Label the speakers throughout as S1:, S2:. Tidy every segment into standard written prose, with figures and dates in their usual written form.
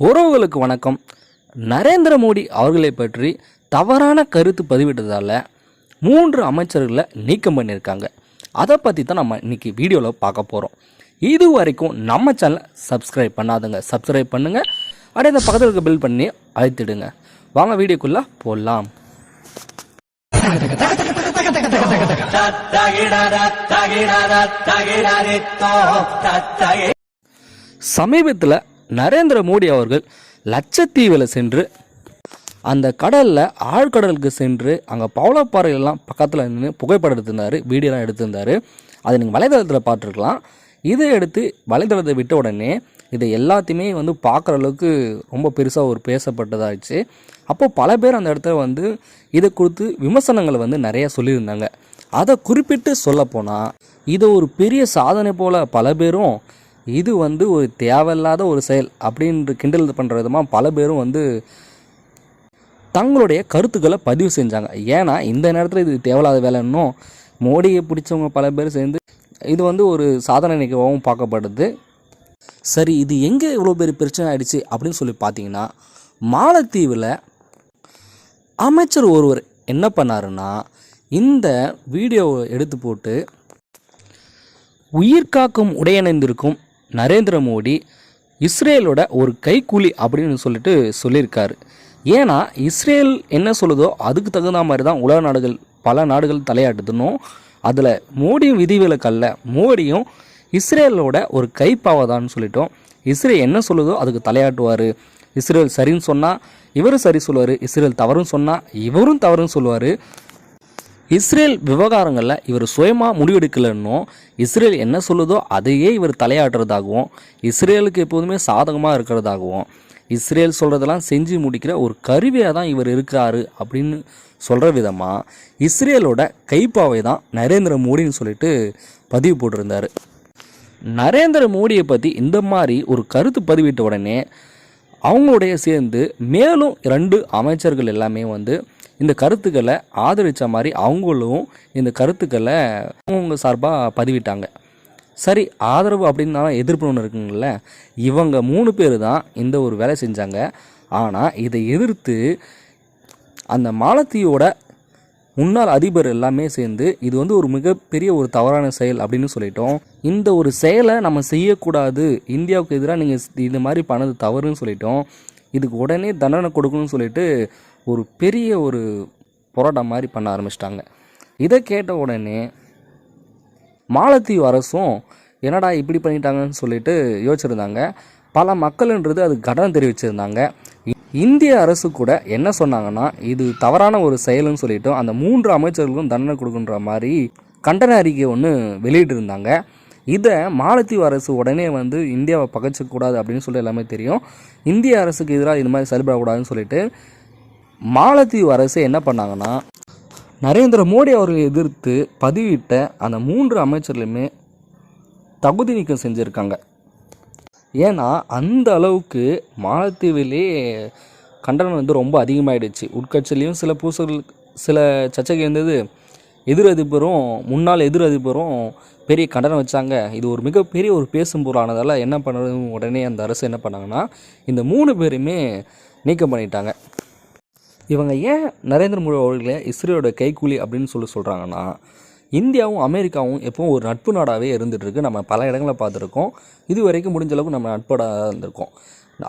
S1: உறவுகளுக்கு வணக்கம். நரேந்திர மோடி அவர்களை பற்றி தவறான கருத்து பதிவிட்டதால் 3 அமைச்சர்களை நீக்கம் பண்ணியிருக்காங்க. அதை பற்றி தான் நம்ம இன்றைக்கி வீடியோவில் பார்க்க போகிறோம். இது வரைக்கும் நம்ம சேனலை சப்ஸ்கிரைப் பண்ணாதுங்க, சப்ஸ்கிரைப் பண்ணுங்கள். அப்படியே இந்த பக்கத்தில் இருக்க பில் பண்ணி அழுத்திடுங்க. வாங்க வீடியோக்குள்ளே போடலாம். சமீபத்தில் நரேந்திர மோடி அவர்கள் லட்சத்தீவில் சென்று அந்த கடலில் ஆழ்கடலுக்கு சென்று அங்கே பவளப்பாறைகள்லாம் பக்கத்தில் நின்று புகைப்படம் எடுத்திருந்தார், வீடியோலாம் எடுத்திருந்தார். அதை நீங்கள் வலைதளத்தில் பார்த்துருக்கலாம். இதை எடுத்து வலைதளத்தை விட்ட உடனே இதை எல்லாத்தையுமே பார்க்குற அளவுக்கு ரொம்ப பெருசாக ஒரு பேசப்பட்டதாகிடுச்சு. அப்போது பல பேர் அந்த இடத்துல இதை கொடுத்து விமர்சனங்களை நிறையா சொல்லியிருந்தாங்க. அதை குறிப்பிட்டு சொல்லப்போனால் இதை ஒரு பெரிய சாதனை போல் பல பேரும் இது ஒரு தேவையில்லாத ஒரு செயல் அப்படின்ற கிண்டல் பண்ணுற விதமாக பல பேரும் தங்களுடைய கருத்துக்களை பதிவு செஞ்சாங்க. ஏன்னா இந்த நேரத்தில் இது தேவையில்லாத வேலைன்னும் மோடியை பிடிச்சவங்க பல பேர் சேர்ந்து இது ஒரு சாதனை நிகழ்வாகவும் பார்க்கப்படுது. சரி, இது எங்கே இவ்வளோ பெரிய பிரச்சனை ஆயிடுச்சு அப்படின்னு சொல்லி பார்த்தீங்கன்னா, மாலத்தீவில் அமைச்சர் ஒருவர் என்ன பண்ணாருன்னா, இந்த வீடியோவை எடுத்து போட்டு உயிர்காக்கும் உடையணிந்திருக்கும் நரேந்திர மோடி இஸ்ரேலோட ஒரு கைக்கூலி அப்படின்னு சொல்லியிருக்காரு. ஏன்னா இஸ்ரேல் என்ன சொல்லுதோ அதுக்கு தகுந்த மாதிரி தான் உலக நாடுகள் பல நாடுகள் தலையாட்டுதுன்னும், அதில் மோடியும் விதிவிலக்கல்ல, மோடியும் இஸ்ரேலோட ஒரு கைப்பாவதான்னு சொல்லிட்டோம். இஸ்ரேல் என்ன சொல்லுதோ அதுக்கு தலையாட்டுவார். இஸ்ரேல் சரின்னு சொன்னால் இவரும் சரி சொல்லுவார், இஸ்ரேல் தவறுன்னு சொன்னால் இவரும் தவறுன்னு சொல்லுவார். இஸ்ரேல் விவகாரங்களில் இவர் சுயமாக முடிவெடுக்கலன்னும், இஸ்ரேல் என்ன சொல்லுதோ அதையே இவர் தலையாட்டுறதாகவும், இஸ்ரேலுக்கு எப்போதுமே சாதகமாக இருக்கிறதாகவும், இஸ்ரேல் சொல்கிறதெல்லாம் செஞ்சு முடிக்கிற ஒரு கருவியாக தான் இவர் இருக்கிறாரு அப்படின்னு சொல்கிற விதமாக இஸ்ரேலோட கைப்பாவை தான் நரேந்திர மோடின்னு சொல்லிட்டு பதிவு போட்டிருந்தார். நரேந்திர மோடியை பற்றி இந்த மாதிரி ஒரு கருத்து பதிவிட்ட உடனே அவங்களுடைய சேர்ந்து மேலும் 2 அமைச்சர்கள் எல்லாமே இந்த கருத்துக்களை ஆதரித்த மாதிரி அவங்களும் இந்த கருத்துக்களை அவங்க சார்பாக பதிவிட்டாங்க. சரி, ஆதரவு அப்படின்னா எதிர்ப்பு ஒன்று இருக்குங்கள, இவங்க 3 பேர் தான் இந்த ஒரு வேலை செஞ்சாங்க. ஆனால் இதை எதிர்த்து அந்த மாலத்தீவோட முன்னாள் அதிபர் எல்லாமே சேர்ந்து இது ஒரு மிகப்பெரிய ஒரு தவறான செயல் அப்படின்னு சொல்லிட்டோம். இந்த ஒரு செயலை நம்ம செய்யக்கூடாது, இந்தியாவுக்கு எதிராக நீங்கள் இந்த மாதிரி பண்ணது தவறுன்னு சொல்லிட்டோம், இதுக்கு உடனே தண்டனை கொடுக்கணும்னு சொல்லிட்டு ஒரு பெரிய ஒரு போராட்டம் மாதிரி பண்ண ஆரம்பிச்சிட்டாங்க. இதை கேட்ட உடனே மாலத்தீவு அரசும் என்னடா இப்படி பண்ணிட்டாங்கன்னு சொல்லிட்டு யோசிச்சிருந்தாங்க. பல மக்கள்ன்றது அது கண்டனம் தெரிவிச்சிருந்தாங்க. இந்திய அரசு கூட என்ன சொன்னாங்கன்னா, இது தவறான ஒரு செயல்னு சொல்லிட்டோம், அந்த 3 அமைச்சர்களுக்கும் தண்டனை கொடுக்குன்ற மாதிரி கண்டன அறிக்கை ஒன்று வெளியிட்டிருந்தாங்க. இதை மாலத்தீவு அரசு உடனே இந்தியாவை பகைச்சக்கூடாது அப்படின்னு சொல்லி எல்லாமே தெரியும். இந்திய அரசுக்கு எதிராக இது மாதிரி செயல்படக்கூடாதுன்னு சொல்லிட்டு மாலத்தீவு அரசு என்ன பண்ணாங்கன்னா, நரேந்திர மோடி அவர்களை எதிர்த்து பதிவிட்ட அந்த 3 அமைச்சர்களுமே தகுதி நீக்கம் செஞ்சுருக்காங்க. ஏன்னா அந்த அளவுக்கு மாலத்தீவிலே கண்டனம் ரொம்ப அதிகமாகிடுச்சு. உட்கட்சியிலையும் சில பூசல்கள், சில சர்ச்சைகள் இருந்தது. முன்னாள் எதிர் அதிபரும் பெரிய கண்டனம் வச்சாங்க. இது ஒரு மிகப்பெரிய ஒரு பேசும் பொருளானதால் என்ன பண்ணுறது, உடனே அந்த அரசு என்ன பண்ணாங்கன்னா இந்த 3 பேருமே நீக்கம் பண்ணிட்டாங்க. இவங்க ஏன் நரேந்திர மோடி அவர்களை இஸ்ரேலோட கைக்கூலி அப்படின்னு சொல்கிறாங்கன்னா, இந்தியாவும் அமெரிக்காவும் எப்பவும் ஒரு நட்பு நாடாகவே இருந்துகிட்ருக்கு. நம்ம பல இடங்களை பார்த்துருக்கோம். இது வரைக்கும் முடிஞ்ச அளவுக்கு நம்ம நட்படாக இருந்திருக்கோம்.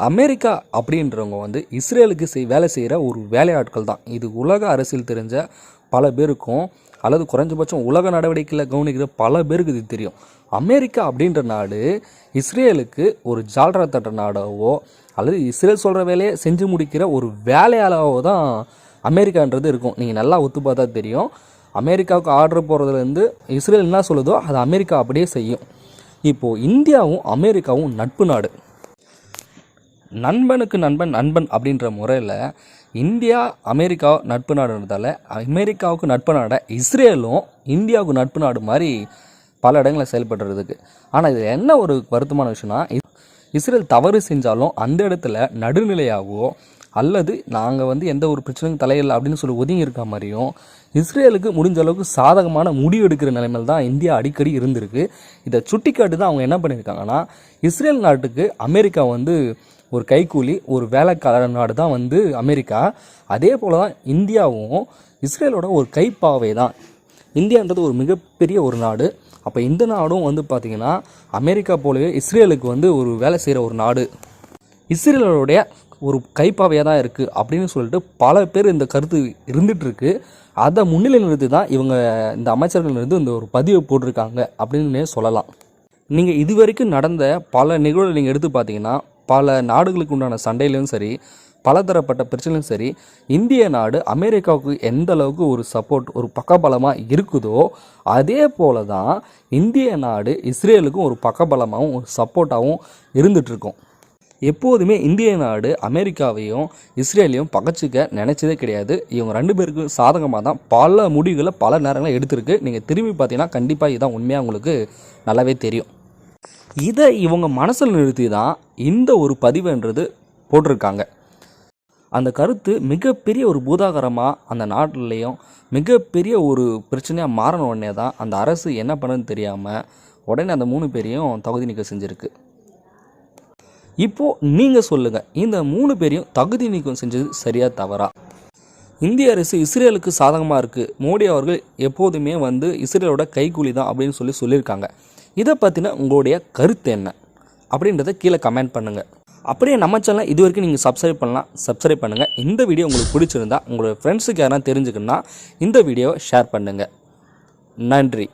S1: அமெரிக்கா அப்படின்றவங்க இஸ்ரேலுக்கு வேலை செய்கிற ஒரு வேலையாட்கள் தான். இது உலக அரசியல் தெரிஞ்ச பல பேருக்கும், அல்லது குறைஞ்சபட்சம் உலக நடவடிக்கையில் கவனிக்கிற பல பேருக்கு இது தெரியும். அமெரிக்கா அப்படின்ற நாடு இஸ்ரேலுக்கு ஒரு ஜால்ரா தட்டுற நாடாவோ அல்லது இஸ்ரேல் சொல்கிற வேலையை செஞ்சு முடிக்கிற ஒரு வேலையாளாவோ தான் அமெரிக்கான்றது இருக்கும். நீங்கள் நல்லா ஒத்து பார்த்தா தெரியும். அமெரிக்காவுக்கு ஆர்டர் போகிறதுலேருந்து இஸ்ரேல் என்ன சொல்லுதோ அது அமெரிக்கா அப்படியே செய்யும். இப்போது இந்தியாவும் அமெரிக்காவும் நட்பு நாடு. நண்பனுக்கு நண்பன் அப்படின்ற முறையில் இந்தியா அமெரிக்கா நட்பு நாடுன்றதால அமெரிக்காவுக்கு நட்பு நாட இஸ்ரேலும் இந்தியாவுக்கு நட்பு நாடு மாதிரி பல இடங்களில் செயல்படுறதுக்கு. ஆனால் இது என்ன ஒரு வருத்தமான விஷயம்னா, இஸ்ரேல் தவறு செஞ்சாலும் அந்த இடத்துல நடுநிலையாகவோ அல்லது நாங்கள் எந்த ஒரு பிரச்சனையும் தலையில்லை அப்படின்னு சொல்லி ஒதுங்கி இருக்க மாதிரியும் இஸ்ரேலுக்கு முடிஞ்ச அளவுக்கு சாதகமான முடிவு எடுக்கிற நிலைமையில் தான் இந்தியா அடிக்கடி இருந்திருக்கு. இதை சுட்டிக்காட்டு தான் அவங்க என்ன பண்ணியிருக்காங்கன்னா, இஸ்ரேல் நாட்டுக்கு அமெரிக்கா ஒரு கைக்கூலி, ஒரு வேலைக்காரர் நாடு தான் வந்து அமெரிக்கா. அதே போல் தான் இந்தியாவும் இஸ்ரேலோட ஒரு கைப்பாவை தான். இந்தியான்றது ஒரு மிகப்பெரிய ஒரு நாடு. அப்போ இந்த நாடும் வந்து பார்த்திங்கன்னா அமெரிக்கா போலவே இஸ்ரேலுக்கு வந்து ஒரு வேலை செய்கிற ஒரு நாடு, இஸ்ரேலோடைய ஒரு கைப்பாவையாக தான் இருக்குது அப்படின்னு சொல்லிட்டு பல பேர் இந்த கருத்து இருந்துகிட்ருக்கு. அதை முன்னிலை நிறுத்தி தான் இவங்க இந்த அமைச்சர்கள் இருந்து இந்த ஒரு பதிவை போட்டிருக்காங்க அப்படின்னு சொல்லலாம். நீங்கள் இது வரைக்கும் நடந்த பல நிகழ்வுகளை நீங்கள் எடுத்து பார்த்தீங்கன்னா பல நாடுகளுக்கு உண்டான சண்டையிலும் சரி, பலதரப்பட்ட பிரச்சனையும் சரி, இந்திய நாடு அமெரிக்காவுக்கு எந்த அளவுக்கு ஒரு சப்போர்ட், ஒரு பக்கபலமாக இருக்குதோ அதே போல தான் இந்திய நாடு இஸ்ரேலுக்கும் ஒரு பக்கபலமாகவும் ஒரு சப்போர்ட்டாகவும் இருந்துகிட்ருக்கோம். எப்போதுமே இந்திய நாடு அமெரிக்காவையும் இஸ்ரேலையும் பகச்சிக்க நினச்சதே கிடையாது. இவங்க 2 பேருக்கு சாதகமாக தான் பல முடிவுகளை பல நேரங்களில் எடுத்திருக்கு. நீங்கள் திரும்பி பார்த்தீங்கன்னா கண்டிப்பாக இதுதான் உண்மையாக உங்களுக்கு நல்லாவே தெரியும். இதை இவங்க மனசில் நிறுத்தி தான் இந்த ஒரு பதிவுன்றது போட்டிருக்காங்க. அந்த கருத்து மிகப்பெரிய ஒரு பூதாகரமாக அந்த நாட்டிலையும் மிகப்பெரிய ஒரு பிரச்சனையாக மாறின உடனே தான் அந்த அரசு என்ன பண்ணுன்னு தெரியாமல் உடனே அந்த 3 பேரையும் தகுதி நீக்கம் செஞ்சுருக்கு. இப்போது நீங்கள் சொல்லுங்கள், இந்த 3 பேரையும் தகுதி நீக்கம் செஞ்சது சரியா தவறா? இந்திய அரசு இஸ்ரேலுக்கு சாதகமாக இருக்குது, மோடி அவர்கள் எப்போதுமே வந்து இஸ்ரேலோட கைக்கூலி தான் அப்படின்னு சொல்லியிருக்காங்க. இதை பற்றின உங்களுடைய கருத்து என்ன அப்படின்றத கீழே கமெண்ட் பண்ணுங்கள். அப்படியே நம்ம சேனலை இது வரைக்கும் நீங்கள் சப்ஸ்கிரைப் பண்ணுங்கள். இந்த வீடியோ உங்களுக்கு பிடிச்சிருந்தா உங்களோட ஃப்ரெண்ட்ஸுக்கு யாராவது தெரிஞ்சுக்கணுன்னா இந்த வீடியோவை ஷேர் பண்ணுங்கள். நன்றி.